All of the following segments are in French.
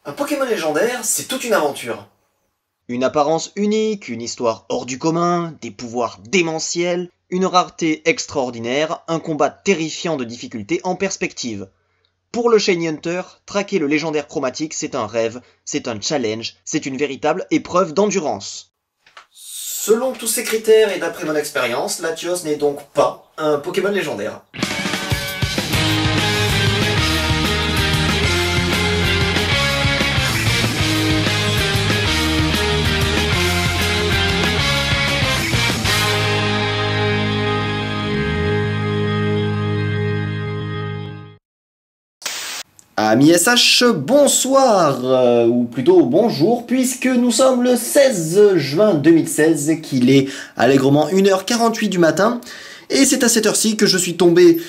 Un Pokémon légendaire, c'est toute une aventure. Une apparence unique, une histoire hors du commun, des pouvoirs démentiels, une rareté extraordinaire, un combat terrifiant de difficulté en perspective. Pour le Shiny Hunter, traquer le légendaire chromatique, c'est un rêve, c'est un challenge, c'est une véritable épreuve d'endurance. Selon tous ces critères et d'après mon expérience, Latios n'est donc pas un Pokémon légendaire. Amis SH, bonsoir, ou plutôt bonjour, puisque nous sommes le 16 juin 2016, qu'il est allègrement 1h48 du matin, et c'est à cette heure-ci que je suis tombé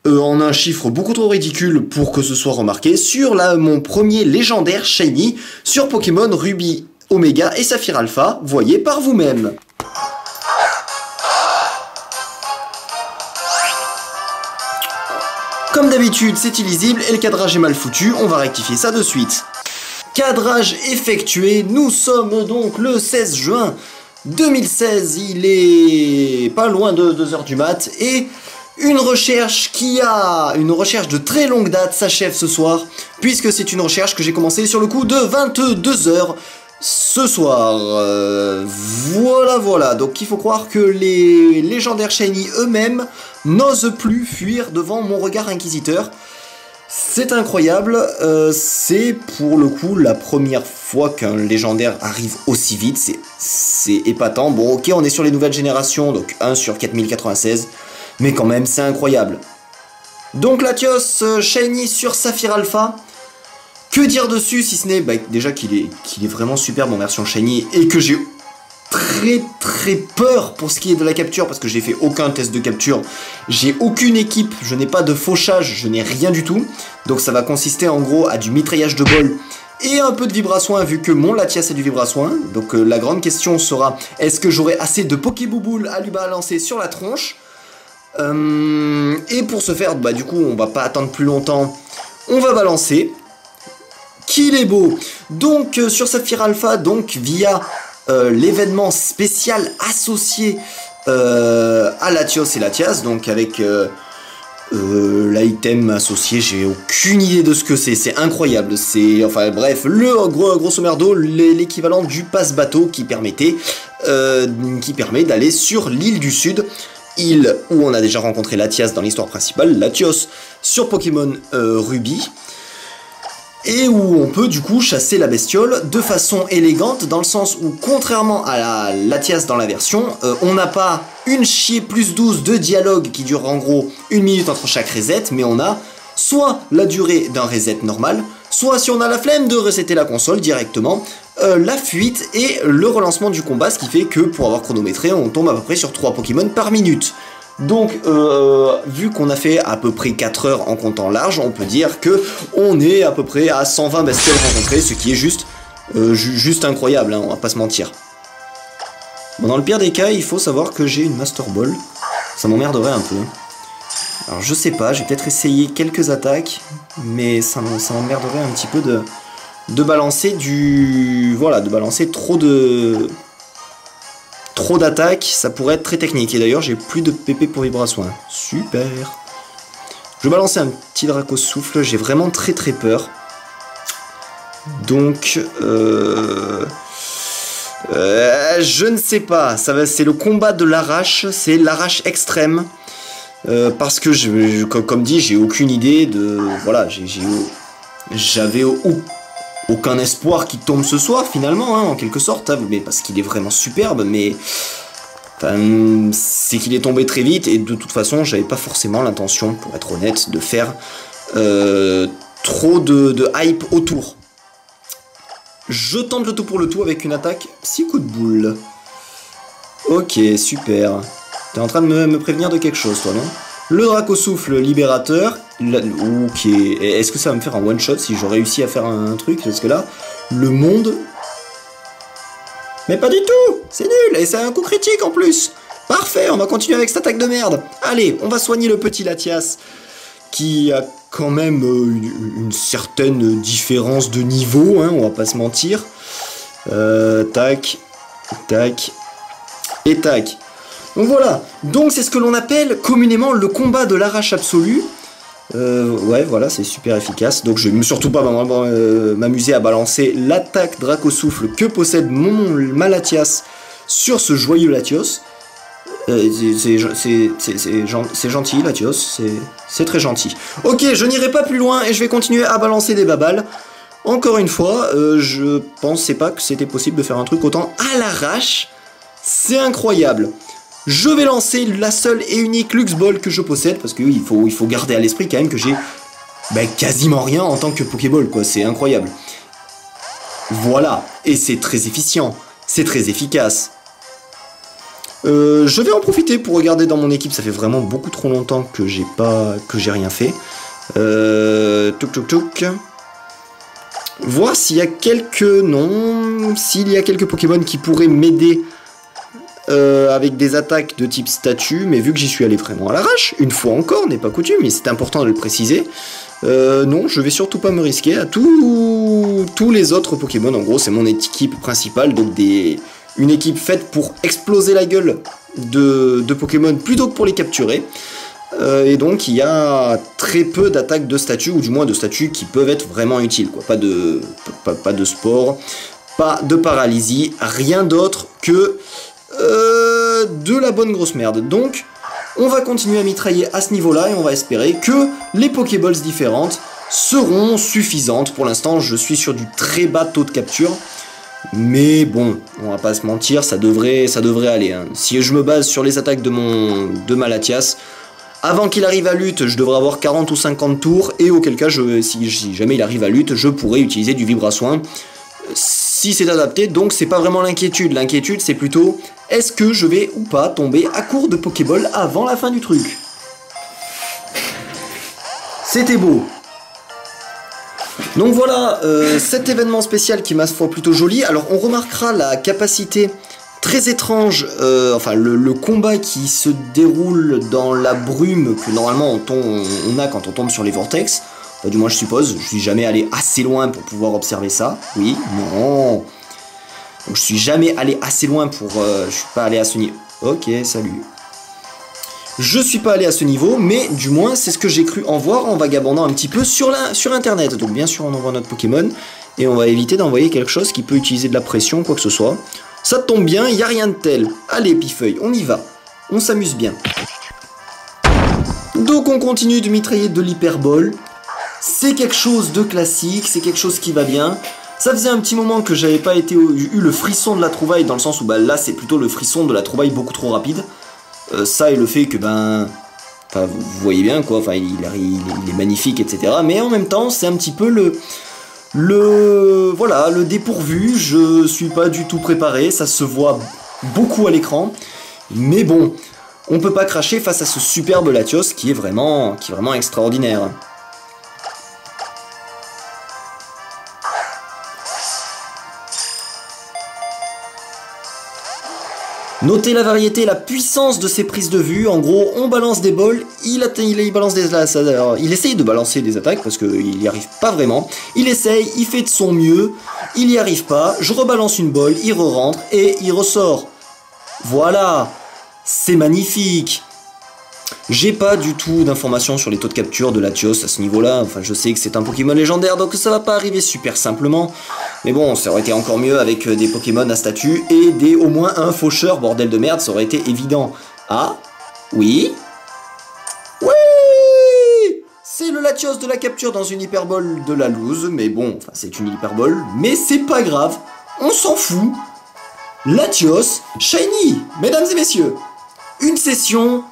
en un chiffre beaucoup trop ridicule pour que ce soit remarqué, sur mon premier légendaire Shiny, sur Pokémon Ruby, Omega et Saphir Alpha, voyez par vous-même. Comme d'habitude, c'est illisible et le cadrage est mal foutu, on va rectifier ça de suite. Cadrage effectué, nous sommes donc le 16 juin 2016, il est pas loin de 2h du mat, et une recherche de très longue date s'achève ce soir, puisque c'est une recherche que j'ai commencé sur le coup de 22h ce soir. Voilà, donc il faut croire que les légendaires Shiny eux-mêmes n'osent plus fuir devant mon regard inquisiteur. C'est incroyable, c'est pour le coup la première fois qu'un légendaire arrive aussi vite, c'est épatant. Bon ok, on est sur les nouvelles générations, donc 1 sur 4096, mais quand même c'est incroyable. Donc Latios Shiny sur Saphir Alpha, que dire dessus si ce n'est déjà qu'il est vraiment superbe en version Shiny, et que j'ai très peur pour ce qui est de la capture, parce que j'ai fait aucun test de capture, j'ai aucune équipe, je n'ai pas de fauchage, je n'ai rien du tout, donc ça va consister en gros à du mitraillage de bol et un peu de vibrasoin, vu que mon Latias a du vibrasoin. Donc la grande question sera, est-ce que j'aurai assez de Pokébouboule à lui balancer sur la tronche? Et pour ce faire, du coup on va pas attendre plus longtemps, on va balancer. Qu'il est beau. Donc sur Saphir Alpha, donc via l'événement spécial associé à Latios et Latias, donc avec l'item associé, j'ai aucune idée de ce que c'est incroyable, c'est, enfin bref, grosso merdo, l'équivalent du passe-bateau qui permet d'aller sur l'île du Sud, île où on a déjà rencontré Latias dans l'histoire principale, Latios sur Pokémon Ruby, et où on peut du coup chasser la bestiole de façon élégante, dans le sens où, contrairement à la Latias dans la version, on n'a pas une chier plus 12 de dialogue qui dure en gros 1 minute entre chaque reset, mais on a soit la durée d'un reset normal, soit, si on a la flemme de resetter la console directement, la fuite et le relancement du combat, ce qui fait que pour avoir chronométré, on tombe à peu près sur 3 Pokémon par minute. Donc, vu qu'on a fait à peu près 4 heures en comptant large, on peut dire que on est à peu près à 120 bestioles rencontrées, ce qui est juste incroyable, hein, on va pas se mentir. Bon, dans le pire des cas, il faut savoir que j'ai une Master Ball, ça m'emmerderait un peu. Alors je sais pas, je vais peut-être essayer quelques attaques, mais ça m'emmerderait un petit peu de balancer de balancer trop d'attaques, ça pourrait être très technique. Et d'ailleurs, j'ai plus de PP pour vibrasoin. Super. Je vais balancer un petit Draco souffle, j'ai vraiment très peur. Donc, je ne sais pas. C'est le combat de l'arrache, c'est l'arrache extrême. Parce que, comme dit, j'ai aucune idée de... Voilà, j'avais aucun espoir qu'il tombe ce soir, finalement, hein, en quelque sorte, hein, mais parce qu'il est vraiment superbe, mais c'est qu'il est tombé très vite, et de toute façon, j'avais pas forcément l'intention, pour être honnête, de faire trop de hype autour. Je tente le tout pour le tout avec une attaque psy coup de boule. Ok, super. T'es en train de me prévenir de quelque chose, toi, non? Le Draco souffle libérateur. Ok, est-ce que ça va me faire un one shot si je réussis à faire un truc? Parce que là, le monde... Mais pas du tout! C'est nul! Et c'est un coup critique en plus! Parfait, on va continuer avec cette attaque de merde! Allez, on va soigner le petit Latias qui a quand même une certaine différence de niveau, hein, on va pas se mentir. Tac, tac, et tac. Donc voilà, donc c'est ce que l'on appelle communément le combat de l'arrache absolue. Ouais, voilà, c'est super efficace. Donc je ne vais surtout pas m'amuser à balancer l'attaque Dracosouffle que possède mon Malatias sur ce joyeux Latios. C'est gentil, Latios, c'est très gentil. Ok, je n'irai pas plus loin et je vais continuer à balancer des babales. Encore une fois, je pensais pas que c'était possible de faire un truc autant à l'arrache. C'est incroyable. Je vais lancer la seule et unique Lux Ball que je possède, parce qu'il faut garder à l'esprit quand même que j'ai quasiment rien en tant que Pokéball, quoi, c'est incroyable. Voilà, et c'est très efficient, c'est très efficace. Je vais en profiter pour regarder dans mon équipe, ça fait vraiment beaucoup trop longtemps que j'ai rien fait. Touk touk touk. Voir s'il y a quelques noms, s'il y a quelques Pokémon qui pourraient m'aider avec des attaques de type statue, mais vu que j'y suis allé vraiment à l'arrache, une fois encore, n'est pas coutume, mais c'est important de le préciser, non, je vais surtout pas me risquer à tous les autres Pokémon. En gros, c'est mon équipe principale, donc une équipe faite pour exploser la gueule de Pokémon plutôt que pour les capturer. Et donc il y a très peu d'attaques de statues, ou du moins de statues qui peuvent être vraiment utiles, quoi. Pas de sport, pas de paralysie, rien d'autre que de la bonne grosse merde. Donc on va continuer à mitrailler à ce niveau-là et on va espérer que les Pokéballs différentes seront suffisantes. Pour l'instant, je suis sur du très bas taux de capture. Mais bon, on va pas se mentir, ça devrait aller, hein. Si je me base sur les attaques de Malatias, avant qu'il arrive à lutte, je devrais avoir 40 ou 50 tours, et auquel cas, si jamais il arrive à lutte, je pourrais utiliser du Vibrasoin, si c'est adapté. Donc c'est pas vraiment l'inquiétude, c'est plutôt, est-ce que je vais ou pas tomber à court de Pokéball avant la fin du truc? C'était beau. Donc voilà, cet événement spécial qui est ma foi plutôt joli. Alors on remarquera la capacité très étrange, enfin le combat qui se déroule dans la brume que normalement on a quand on tombe sur les vortex. Enfin, du moins je suppose, je suis jamais allé assez loin pour pouvoir observer ça. Oui, non. Donc je suis jamais allé assez loin pour... je suis pas allé à ce niveau. Ok, salut. Je suis pas allé à ce niveau, mais du moins c'est ce que j'ai cru en voir en vagabondant un petit peu sur internet. Donc bien sûr on envoie notre Pokémon, et on va éviter d'envoyer quelque chose qui peut utiliser de la pression, quoi que ce soit. Ça tombe bien, il n'y a rien de tel. Allez Pifeuille, on y va. On s'amuse bien. Donc on continue de mitrailler de l'hyperbole. C'est quelque chose de classique, c'est quelque chose qui va bien. Ça faisait un petit moment que j'avais pas eu le frisson de la trouvaille, dans le sens où là c'est plutôt le frisson de la trouvaille beaucoup trop rapide. Ça et le fait que vous voyez bien quoi, enfin il est magnifique, etc. Mais en même temps c'est un petit peu voilà, le dépourvu. Je suis pas du tout préparé, ça se voit beaucoup à l'écran, mais bon, on peut pas cracher face à ce superbe Latios qui est vraiment extraordinaire. Notez la variété et la puissance de ses prises de vue. En gros, on balance des balles, il essaye de balancer des attaques parce qu'il n'y arrive pas vraiment. Il essaye, il fait de son mieux, il n'y arrive pas. Je rebalance une balle, il re-rentre et il ressort. Voilà, c'est magnifique. J'ai pas du tout d'informations sur les taux de capture de Latios à ce niveau-là. Enfin, je sais que c'est un Pokémon légendaire, donc ça va pas arriver super simplement. Mais bon, ça aurait été encore mieux avec des Pokémon à statut et au moins un faucheur, bordel de merde, ça aurait été évident. Ah, oui. Oui, c'est le Latios de la capture dans une hyperbole de la loose. Mais bon, enfin, c'est une hyperbole, mais c'est pas grave. On s'en fout. Latios, shiny, mesdames et messieurs. Une session...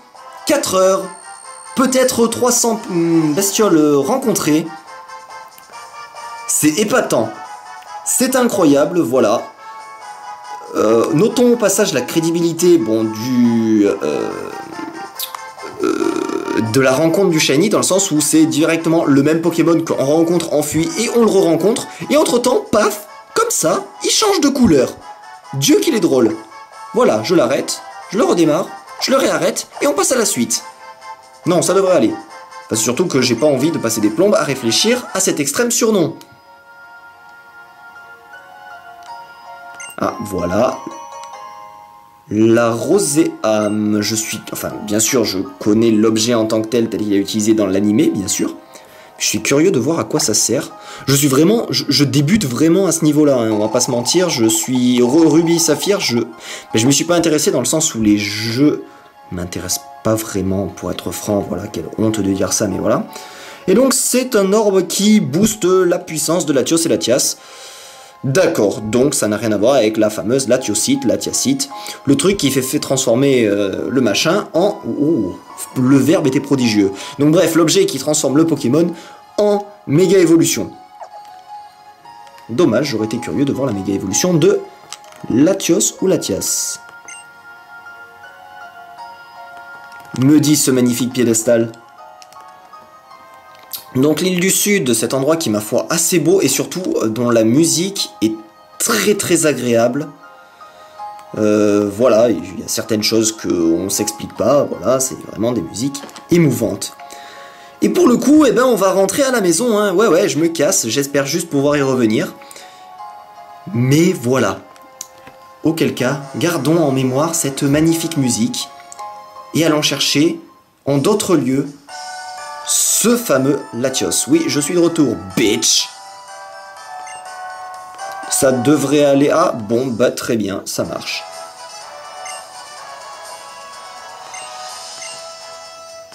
4 heures, peut-être 300 bestioles rencontrées. C'est épatant. C'est incroyable, voilà. Notons au passage la crédibilité de la rencontre du shiny, dans le sens où c'est directement le même Pokémon qu'on rencontre enfui et on le re-rencontre. Et entre-temps, paf, comme ça, il change de couleur. Dieu qu'il est drôle. Voilà, je l'arrête, je le redémarre. Je le réarrête et on passe à la suite. Non, ça devrait aller. Enfin, surtout que j'ai pas envie de passer des plombes à réfléchir à cet extrême surnom. Ah, voilà. La roséame, enfin, bien sûr, je connais l'objet en tant que tel qu'il est utilisé dans l'animé, bien sûr. Je suis curieux de voir à quoi ça sert. Je débute vraiment à ce niveau-là, hein, on va pas se mentir. Je suis Ruby Saphir, mais je me suis pas intéressé dans le sens où les jeux m'intéressent pas vraiment, pour être franc. Voilà, quelle honte de dire ça, mais voilà. Et donc, c'est un orbe qui booste la puissance de Latios et Latias. D'accord, donc ça n'a rien à voir avec la fameuse Latiosite, Latiasite, le truc qui fait transformer le machin en... Oh, le verbe était prodigieux. Donc bref, l'objet qui transforme le Pokémon en méga évolution. Dommage, j'aurais été curieux de voir la méga évolution de Latios ou Latias. Me dit ce magnifique piédestal. Donc l'île du Sud, cet endroit qui ma foi assez beau et surtout dont la musique est très très agréable. Voilà, il y a certaines choses qu'on ne s'explique pas, voilà, c'est vraiment des musiques émouvantes. Et pour le coup, eh ben, on va rentrer à la maison, hein. Ouais, je me casse, j'espère juste pouvoir y revenir. Mais voilà. Auquel cas, gardons en mémoire cette magnifique musique et allons chercher en d'autres lieux ce fameux Latios. Oui, je suis de retour, bitch. Ça devrait aller... Ah, bon, bah très bien, ça marche.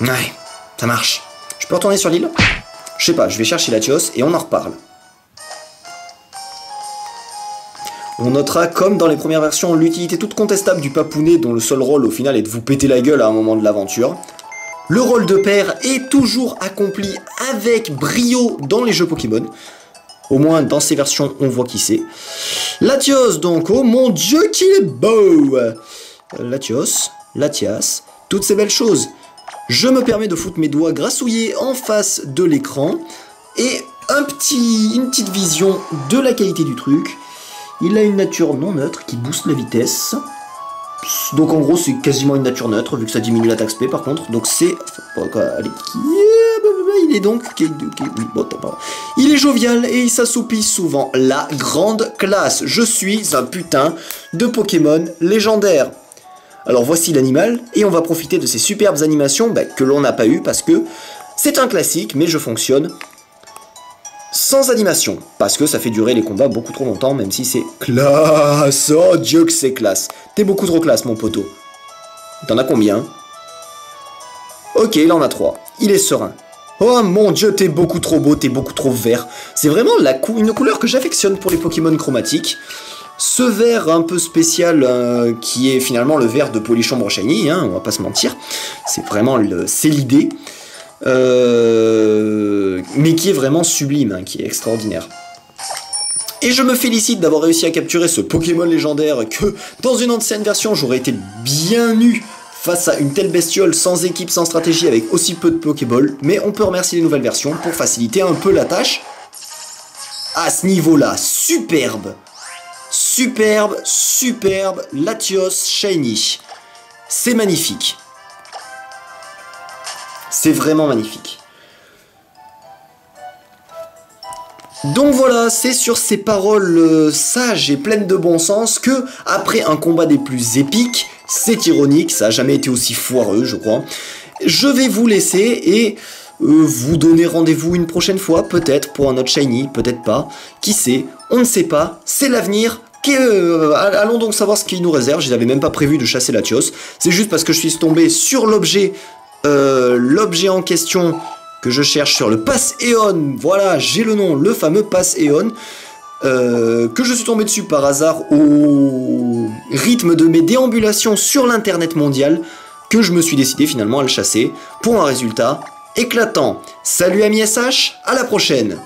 Ouais, ça marche. Je peux retourner sur l'île? Je sais pas, je vais chercher Latios et on en reparle. On notera, comme dans les premières versions, l'utilité toute contestable du papounet dont le seul rôle au final est de vous péter la gueule à un moment de l'aventure. Le rôle de père est toujours accompli avec brio dans les jeux Pokémon. Au moins, dans ces versions, on voit qui c'est. Latios, donc. Oh mon dieu, qu'il est beau! Latios, Latias, toutes ces belles choses. Je me permets de foutre mes doigts grassouillés en face de l'écran. Et une petite vision de la qualité du truc. Il a une nature non neutre qui booste la vitesse. Donc en gros c'est quasiment une nature neutre vu que ça diminue l'attaque SP par contre. Donc c'est... Allez, il est donc... Il est jovial et il s'assoupit souvent. La grande classe. Je suis un putain de Pokémon légendaire. Alors voici l'animal et on va profiter de ces superbes animations que l'on n'a pas eu parce que c'est un classique mais je fonctionne sans animation, parce que ça fait durer les combats beaucoup trop longtemps, même si c'est classe. Oh Dieu que c'est classe. T'es beaucoup trop classe mon poteau. T'en as combien? Ok, il en a 3. Il est serein. Oh mon Dieu, t'es beaucoup trop beau, t'es beaucoup trop vert. C'est vraiment une couleur que j'affectionne pour les Pokémon chromatiques. Ce vert un peu spécial qui est finalement le vert de Polychambre Shiny, hein, on va pas se mentir. C'est vraiment c'est l'idée. Mais qui est vraiment sublime, hein, qui est extraordinaire. Et je me félicite d'avoir réussi à capturer ce Pokémon légendaire que, dans une ancienne version, j'aurais été bien nu face à une telle bestiole sans équipe, sans stratégie, avec aussi peu de Pokéball. Mais on peut remercier les nouvelles versions pour faciliter un peu la tâche. À ce niveau-là, superbe, Latios Shiny. C'est magnifique. C'est vraiment magnifique. Donc voilà, c'est sur ces paroles sages et pleines de bon sens que, après un combat des plus épiques, c'est ironique, ça n'a jamais été aussi foireux, je crois, je vais vous laisser et vous donner rendez-vous une prochaine fois, peut-être pour un autre Shiny, peut-être pas, qui sait, on ne sait pas, c'est l'avenir. Allons donc savoir ce qu'il nous réserve. Je n'avais même pas prévu de chasser Latios, c'est juste parce que je suis tombé sur l'objet en question que je cherche sur le Pass Eon. Voilà, j'ai le nom, le fameux Pass Eon, que je suis tombé dessus par hasard au rythme de mes déambulations sur l'internet mondial, que je me suis décidé finalement à le chasser pour un résultat éclatant. Salut amis SH, à la prochaine.